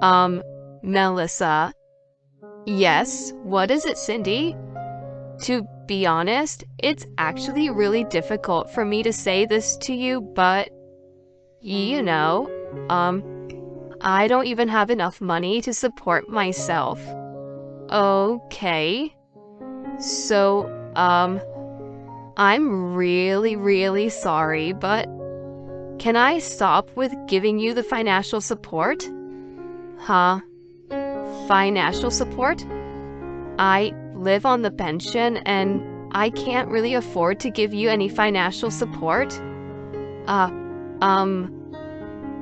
Um, Melissa. Yes, what is it, Cindy? To be honest, it's actually really difficult for me to say this to you, but you know, um, I don't even have enough money to support myself. Okay. So, I'm really, really sorry, but can I stop with giving you the financial support? Huh? Financial support? I live on the pension and I can't really afford to give you any financial support. Uh, um,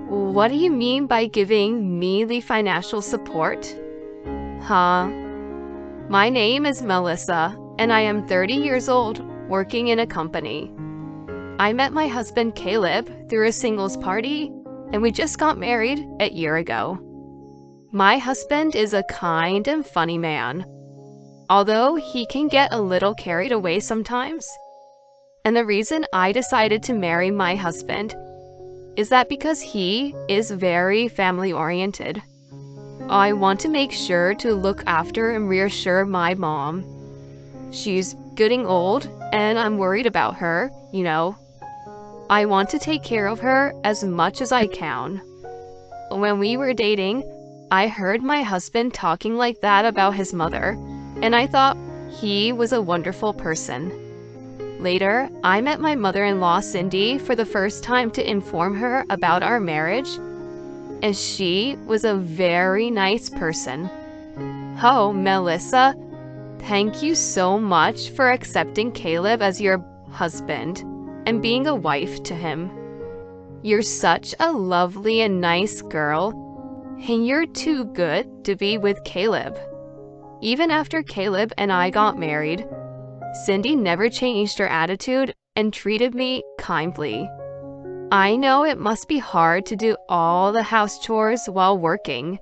what do you mean by giving me the financial support? Huh? My name is Melissa, and I am 30 years old, working in a company. I met my husband Caleb through a singles party, and we just got married a year ago. My husband is a kind and funny man, although he can get a little carried away sometimes. And the reason I decided to marry my husband is that because he is very family-oriented. I want to make sure to look after and reassure my mom. She's getting old, and I'm worried about her, you know. I want to take care of her as much as I can. When we were dating, I heard my husband talking like that about his mother, and I thought he was a wonderful person. Later, I met my mother-in-law Cindy for the first time to inform her about our marriage, and she was a very nice person. Oh, Melissa, thank you so much for accepting Caleb as your husband and being a wife to him. You're such a lovely and nice girl, and you're too good to be with Caleb. Even after Caleb and I got married, Cindy never changed her attitude and treated me kindly. I know it must be hard to do all the house chores while working.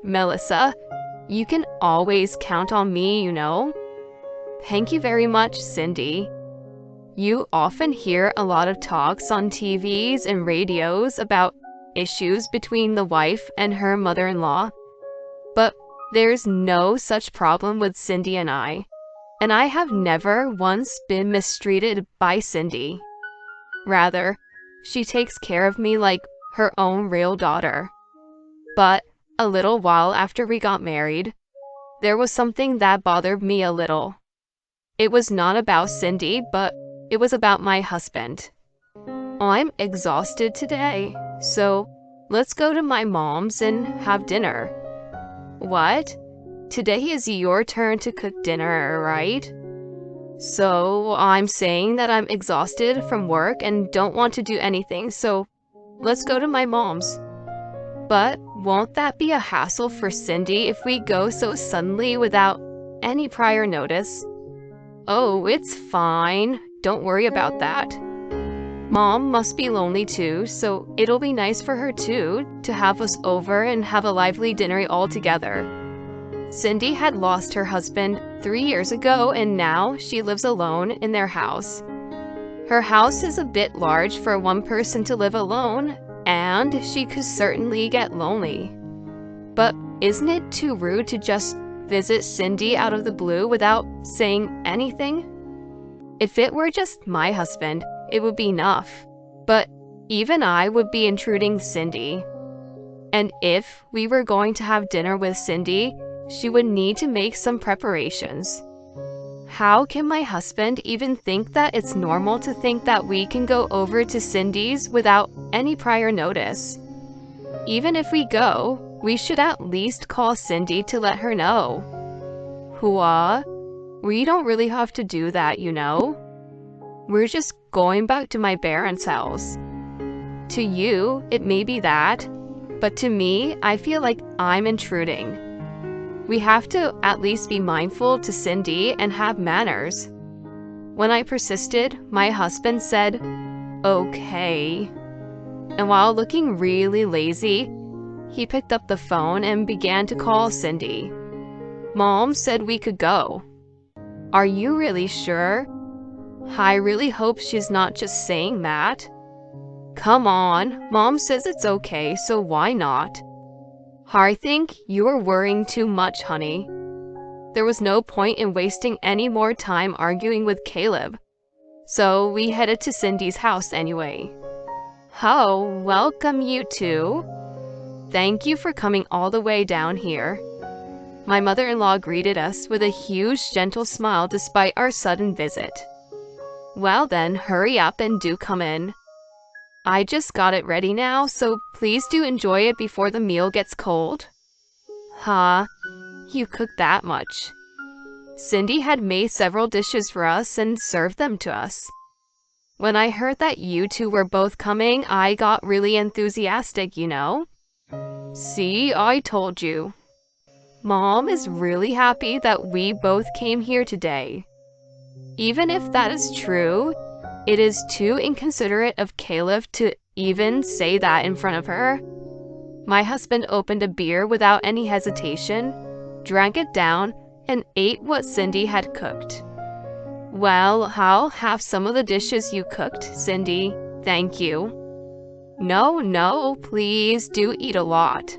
Melissa, you can always count on me, you know. Thank you very much, Cindy. You often hear a lot of talks on TVs and radios about issues between the wife and her mother-in-law, but there's no such problem with Cindy and I have never once been mistreated by Cindy. Rather, she takes care of me like her own real daughter. But a little while after we got married, there was something that bothered me a little. It was not about Cindy, but it was about my husband. I'm exhausted today, so let's go to my mom's and have dinner. What? Today is your turn to cook dinner, right? So I'm saying that I'm exhausted from work and don't want to do anything, so let's go to my mom's. But won't that be a hassle for Cindy if we go so suddenly without any prior notice? Oh, it's fine. Don't worry about that. Mom must be lonely too, so it'll be nice for her too to have us over and have a lively dinner all together. Cindy had lost her husband 3 years ago, and now she lives alone in their house. Her house is a bit large for one person to live alone, and she could certainly get lonely. But isn't it too rude to just visit Cindy out of the blue without saying anything? If it were just my husband, it would be enough. But even I would be intruding Cindy. And if we were going to have dinner with Cindy, she would need to make some preparations. How can my husband even think that it's normal to think that we can go over to Cindy's without any prior notice? Even if we go, we should at least call Cindy to let her know. Hua, we don't really have to do that, you know. We're just going back to my parents' house. To you, it may be that, but to me, I feel like I'm intruding. We have to at least be mindful to Cindy and have manners. When I persisted, my husband said, "Okay." And while looking really lazy, he picked up the phone and began to call Cindy. Mom said we could go. Are you really sure? I really hope she's not just saying that. Come on, Mom says it's okay, so why not? I think you're worrying too much, honey. There was no point in wasting any more time arguing with Caleb. So we headed to Cindy's house anyway. Oh, welcome you two. Thank you for coming all the way down here. My mother-in-law greeted us with a huge, gentle smile despite our sudden visit. Well then, hurry up and do come in. I just got it ready now, so please do enjoy it before the meal gets cold. Huh? You cooked that much? Cindy had made several dishes for us and served them to us. When I heard that you two were both coming, I got really enthusiastic, you know? See, I told you. Mom is really happy that we both came here today. Even if that is true, it is too inconsiderate of Caleb to even say that in front of her. My husband opened a beer without any hesitation, drank it down, and ate what Cindy had cooked. Well, I'll have some of the dishes you cooked, Cindy. Thank you. No, please do eat a lot.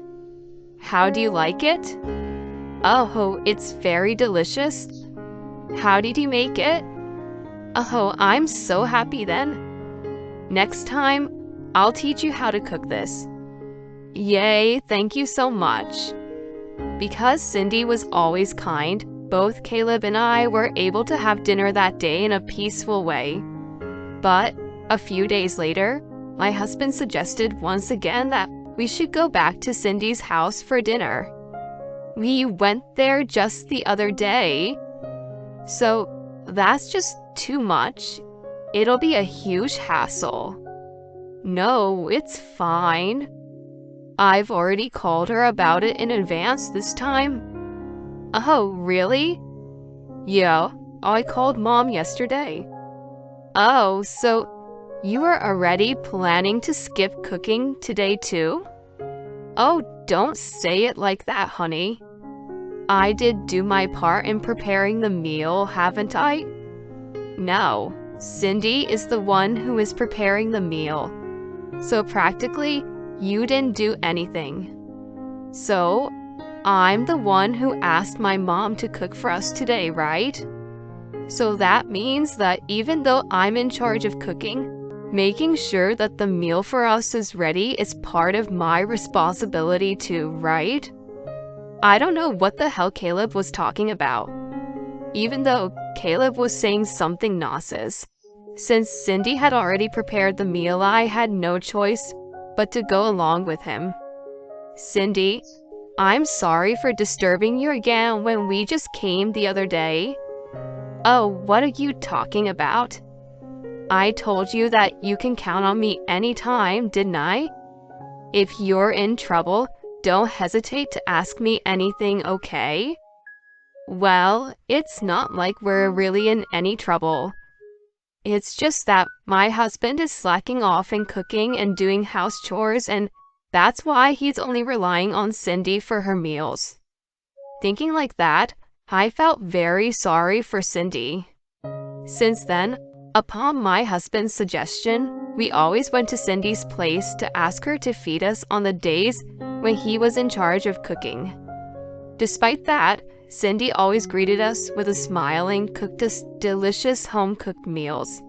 How do you like it? Oh, it's very delicious. How did you make it? Oh, I'm so happy then. Next time, I'll teach you how to cook this. Yay, thank you so much. Because Cindy was always kind, both Caleb and I were able to have dinner that day in a peaceful way. But a few days later, my husband suggested once again that we should go back to Cindy's house for dinner. We went there just the other day. So that's just too much. It'll be a huge hassle. No, it's fine. I've already called her about it in advance this time. Oh, really? Yeah, I called Mom yesterday. Oh, so you are already planning to skip cooking today too? Oh, don't say it like that, honey. I did do my part in preparing the meal, haven't I? No, Cindy is the one who is preparing the meal. So practically, you didn't do anything. So, I'm the one who asked my mom to cook for us today, right? So that means that even though I'm in charge of cooking, making sure that the meal for us is ready is part of my responsibility too, right? I don't know what the hell Caleb was talking about. Even though Caleb was saying something nonsense. Since Cindy had already prepared the meal, I had no choice but to go along with him. Cindy, I'm sorry for disturbing you again when we just came the other day. Oh, what are you talking about? I told you that you can count on me anytime, didn't I? If you're in trouble, don't hesitate to ask me anything, okay? Well, it's not like we're really in any trouble. It's just that my husband is slacking off in cooking and doing house chores, and that's why he's only relying on Cindy for her meals. Thinking like that, I felt very sorry for Cindy. Since then, upon my husband's suggestion, we always went to Cindy's place to ask her to feed us on the days when he was in charge of cooking. Despite that, Cindy always greeted us with a smile and cooked us delicious home-cooked meals.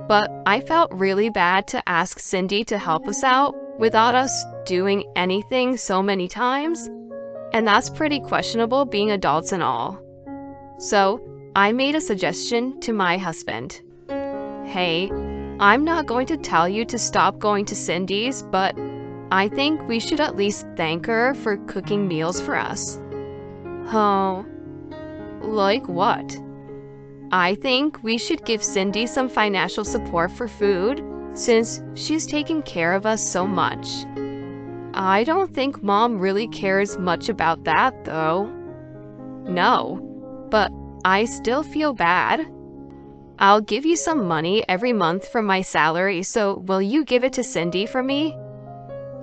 But I felt really bad to ask Cindy to help us out without us doing anything so many times, and that's pretty questionable being adults and all. So, I made a suggestion to my husband. Hey, I'm not going to tell you to stop going to Cindy's, but I think we should at least thank her for cooking meals for us. Oh, like what? I think we should give Cindy some financial support for food, since she's taken care of us so much. I don't think Mom really cares much about that, though. No, but I still feel bad. I'll give you some money every month from my salary, so will you give it to Cindy for me?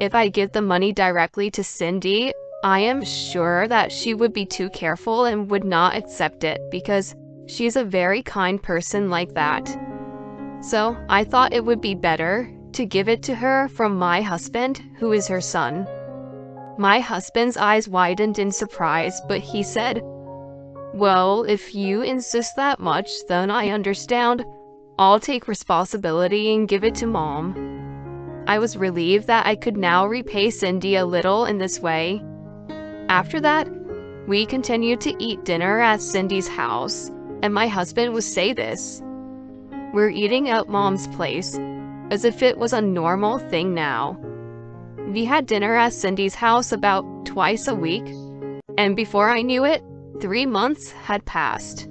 If I give the money directly to Cindy, I am sure that she would be too careful and would not accept it because she's a very kind person like that. So I thought it would be better to give it to her from my husband, who is her son. My husband's eyes widened in surprise, but he said, "Well, if you insist that much, then I understand. I'll take responsibility and give it to Mom." I was relieved that I could now repay Cindy a little in this way. After that, we continued to eat dinner at Cindy's house, and my husband would say this: "We're eating at Mom's place," as if it was a normal thing now. We had dinner at Cindy's house about twice a week, and before I knew it, 3 months had passed.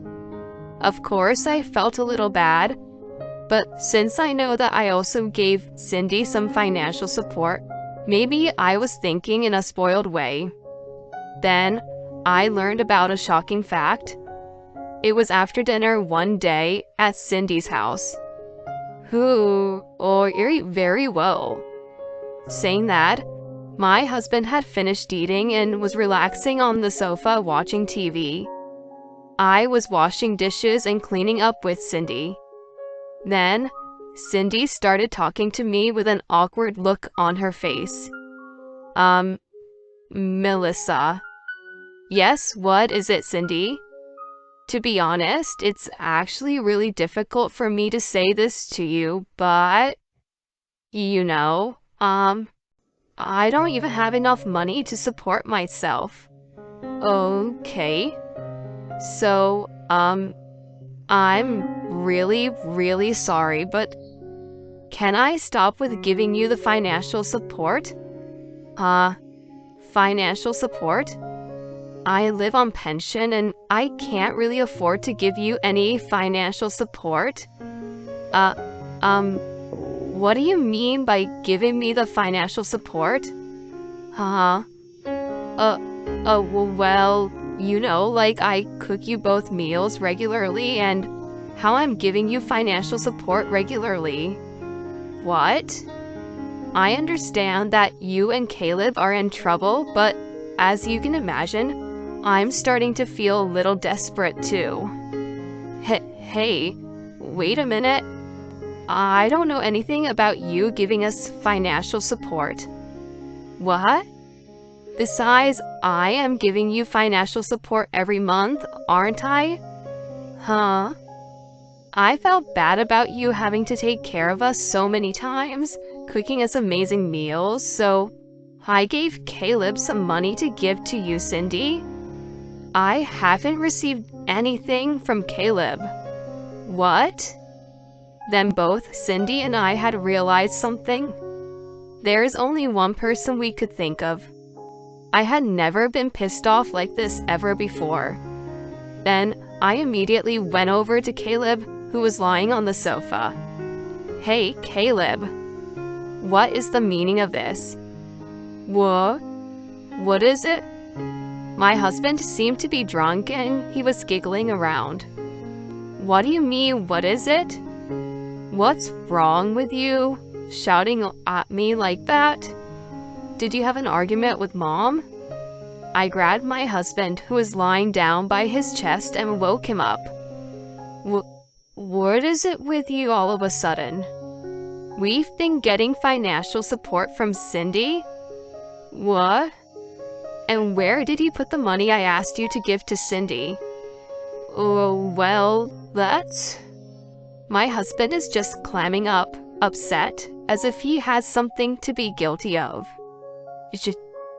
Of course, I felt a little bad, but since I know that I also gave Cindy some financial support, maybe I was thinking in a spoiled way. Then, I learned about a shocking fact. It was after dinner one day at Cindy's house. Ate very well. Saying that, my husband had finished eating and was relaxing on the sofa watching TV. I was washing dishes and cleaning up with Cindy. Then, Cindy started talking to me with an awkward look on her face. Melissa. Yes, what is it, Cindy? To be honest, it's actually really difficult for me to say this to you, but, I don't even have enough money to support myself. Okay. So, I'm really sorry, but can I stop with giving you the financial support? Financial support? I live on pension and I can't really afford to give you any financial support. What do you mean by giving me the financial support? Well, like I cook you both meals regularly and how I'm giving you financial support regularly. What? I understand that you and Caleb are in trouble, but as you can imagine, I'm starting to feel a little desperate too. Hey, wait a minute. I don't know anything about you giving us financial support. What? Besides, I am giving you financial support every month, aren't I? I felt bad about you having to take care of us so many times, cooking us amazing meals, so I gave Caleb some money to give to you, Cindy. I haven't received anything from Caleb. What? Then both Cindy and I had realized something. There is only one person we could think of. I had never been pissed off like this ever before. Then I immediately went over to Caleb, who was lying on the sofa. Hey, Caleb. What is the meaning of this? What is it? My husband seemed to be drunk and he was giggling around. What do you mean, what is it? What's wrong with you? Shouting at me like that? Did you have an argument with Mom? I grabbed my husband, who was lying down by his chest, and woke him up. What is it with you all of a sudden? We've been getting financial support from Cindy? What? And where did you put the money I asked you to give to Cindy? Well, that's... My husband is just clamming up, upset, as if he has something to be guilty of.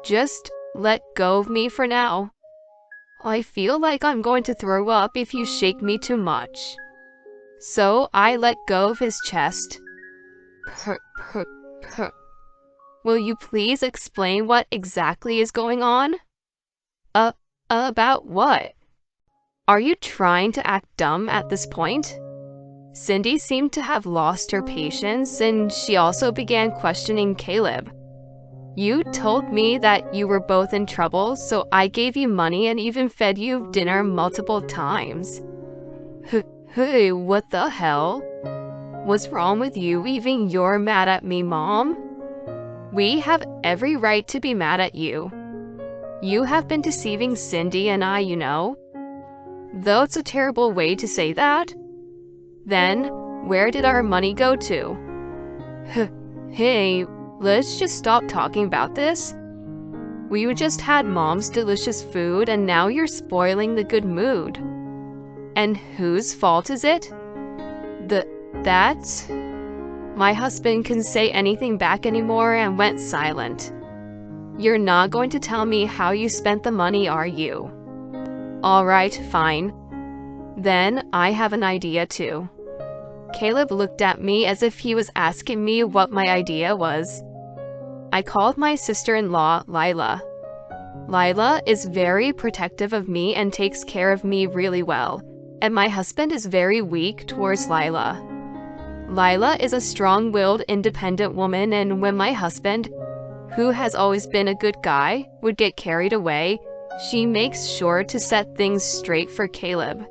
Just let go of me for now. I feel like I'm going to throw up if you shake me too much. So I let go of his chest. Will you please explain what exactly is going on? About what? Are you trying to act dumb at this point? Cindy seemed to have lost her patience, and she also began questioning Caleb. You told me that you were both in trouble, so I gave you money and even fed you dinner multiple times. Hey, what the hell? What's wrong with you? Even you're mad at me, Mom? We have every right to be mad at you. You have been deceiving Cindy and I, Though it's a terrible way to say that. Then, where did our money go to? Hey, let's just stop talking about this. We just had mom's delicious food and now you're spoiling the good mood. And whose fault is it? That? My husband couldn't say anything back anymore and went silent. You're not going to tell me how you spent the money, are you? All right, fine. Then I have an idea too. Caleb looked at me as if he was asking me what my idea was. I called my sister-in-law, Lila. Lila is very protective of me and takes care of me really well, and my husband is very weak towards Lila. Lila is a strong-willed, independent woman, and when my husband, who has always been a good guy, would get carried away, she makes sure to set things straight for Caleb.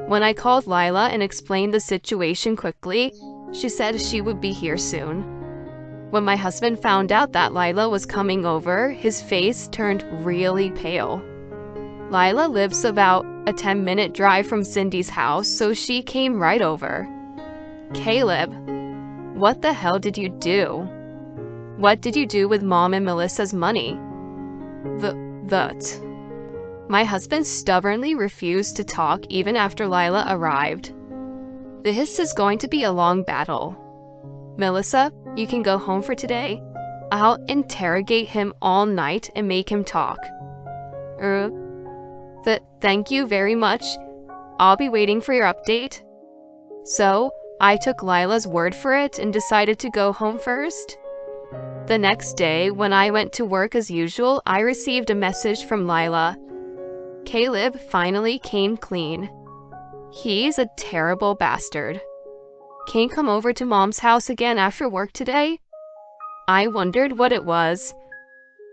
When I called Lila and explained the situation quickly, she said she would be here soon. When my husband found out that Lila was coming over, his face turned really pale. Lila lives about a 10-minute drive from Cindy's house, so she came right over. Caleb, what the hell did you do? What did you do with Mom and Melissa's money? My husband stubbornly refused to talk even after Lila arrived. This is going to be a long battle. Melissa, you can go home for today. I'll interrogate him all night and make him talk. Thank you very much. I'll be waiting for your update. So, I took Lila's word for it and decided to go home first. The next day, when I went to work as usual, I received a message from Lila. Caleb finally came clean. He's a terrible bastard. Can you come over to Mom's house again after work today? I wondered what it was.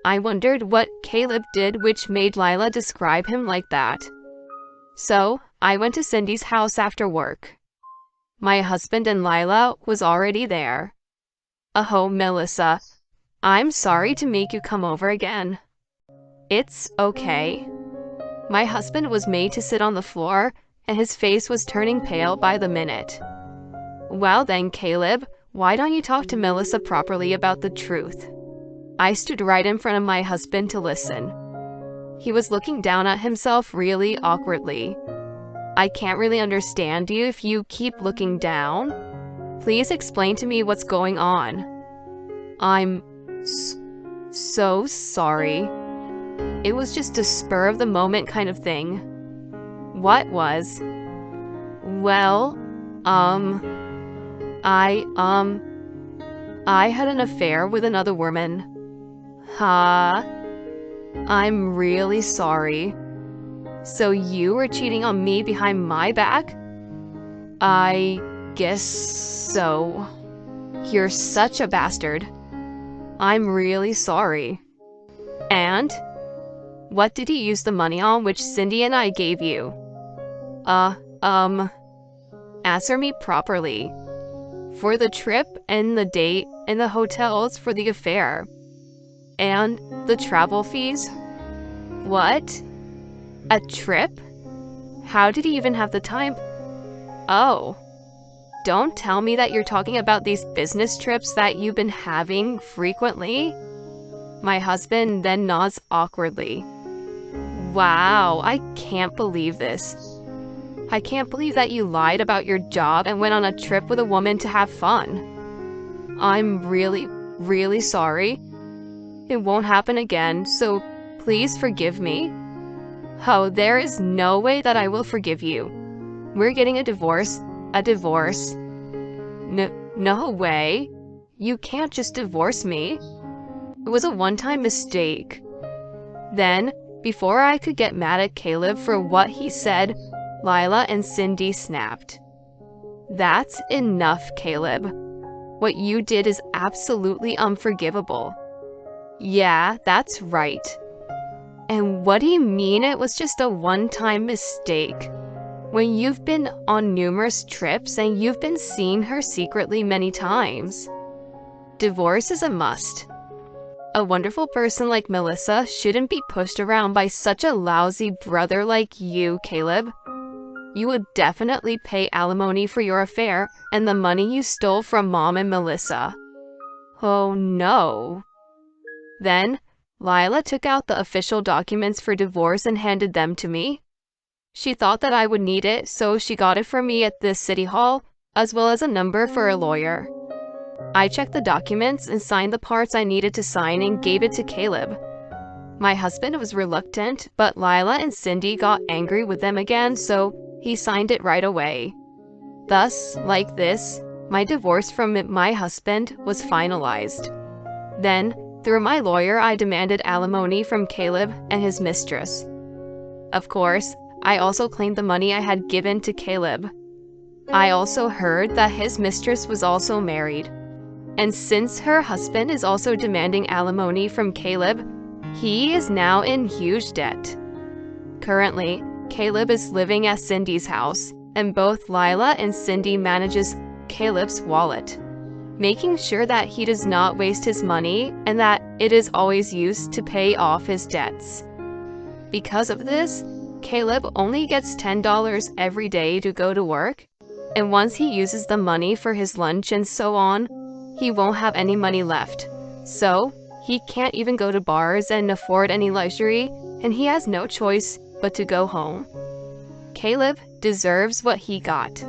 I wondered what Caleb did which made Lila describe him like that. So, I went to Cindy's house after work. My husband and Lila was already there. Oh, Melissa, I'm sorry to make you come over again. It's okay. My husband was made to sit on the floor, and his face was turning pale by the minute. Well then, Caleb, why don't you talk to Melissa properly about the truth? I stood right in front of my husband to listen. He was looking down at himself really awkwardly. I can't really understand you if you keep looking down. Please explain to me what's going on. I'm so sorry. It was just a spur of the moment kind of thing. What was? Well, I had an affair with another woman. Huh? I'm really sorry. So you were cheating on me behind my back? I guess so. You're such a bastard. I'm really sorry. And? What did he use the money on which Cindy and I gave you? Answer me properly. For the trip and the date and the hotels for the affair. And the travel fees? What? A trip? How did he even have the time? Oh. Don't tell me that you're talking about these business trips that you've been having frequently. My husband then nods awkwardly. Wow, I can't believe this. I can't believe that you lied about your job and went on a trip with a woman to have fun. I'm really sorry. It won't happen again, so please forgive me. Oh, there is no way that I will forgive you. We're getting a divorce. A divorce. No way. You can't just divorce me. It was a one-time mistake. Then, before I could get mad at Caleb for what he said, Lila and Cindy snapped. That's enough, Caleb. What you did is absolutely unforgivable. Yeah, that's right. And what do you mean it was just a one-time mistake? When you've been on numerous trips and you've been seeing her secretly many times. Divorce is a must. A wonderful person like Melissa shouldn't be pushed around by such a lousy brother like you, Caleb. You would definitely pay alimony for your affair and the money you stole from Mom and Melissa. Oh no. Then, Lila took out the official documents for divorce and handed them to me. She thought that I would need it, so she got it for me at the city hall, as well as a number for a lawyer. I checked the documents and signed the parts I needed to sign and gave it to Caleb. My husband was reluctant, but Lila and Cindy got angry with them again, so he signed it right away. Thus, like this, my divorce from my husband was finalized. Then, through my lawyer, I demanded alimony from Caleb and his mistress. Of course, I also claimed the money I had given to Caleb. I also heard that his mistress was also married. And since her husband is also demanding alimony from Caleb, he is now in huge debt. Currently, Caleb is living at Cindy's house, and both Lila and Cindy manages Caleb's wallet, making sure that he does not waste his money and that it is always used to pay off his debts. Because of this, Caleb only gets $10 every day to go to work, and once he uses the money for his lunch and so on, he won't have any money left. So, he can't even go to bars and afford any luxury, and he has no choice but to go home. Caleb deserves what he got,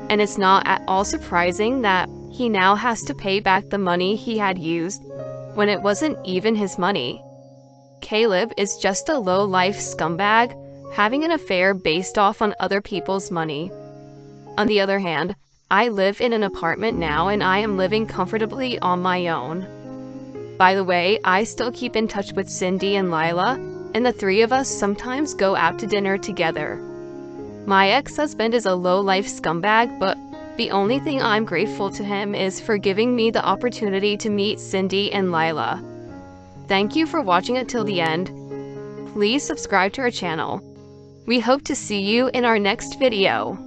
and it's not at all surprising that he now has to pay back the money he had used when it wasn't even his money. Caleb is just a low-life scumbag having an affair based off on other people's money. On the other hand, I live in an apartment now and I am living comfortably on my own. By the way, I still keep in touch with Cindy and Lila, and the three of us sometimes go out to dinner together. My ex-husband is a low-life scumbag, but the only thing I'm grateful to him is for giving me the opportunity to meet Cindy and Lila. Thank you for watching until the end. Please subscribe to our channel. We hope to see you in our next video.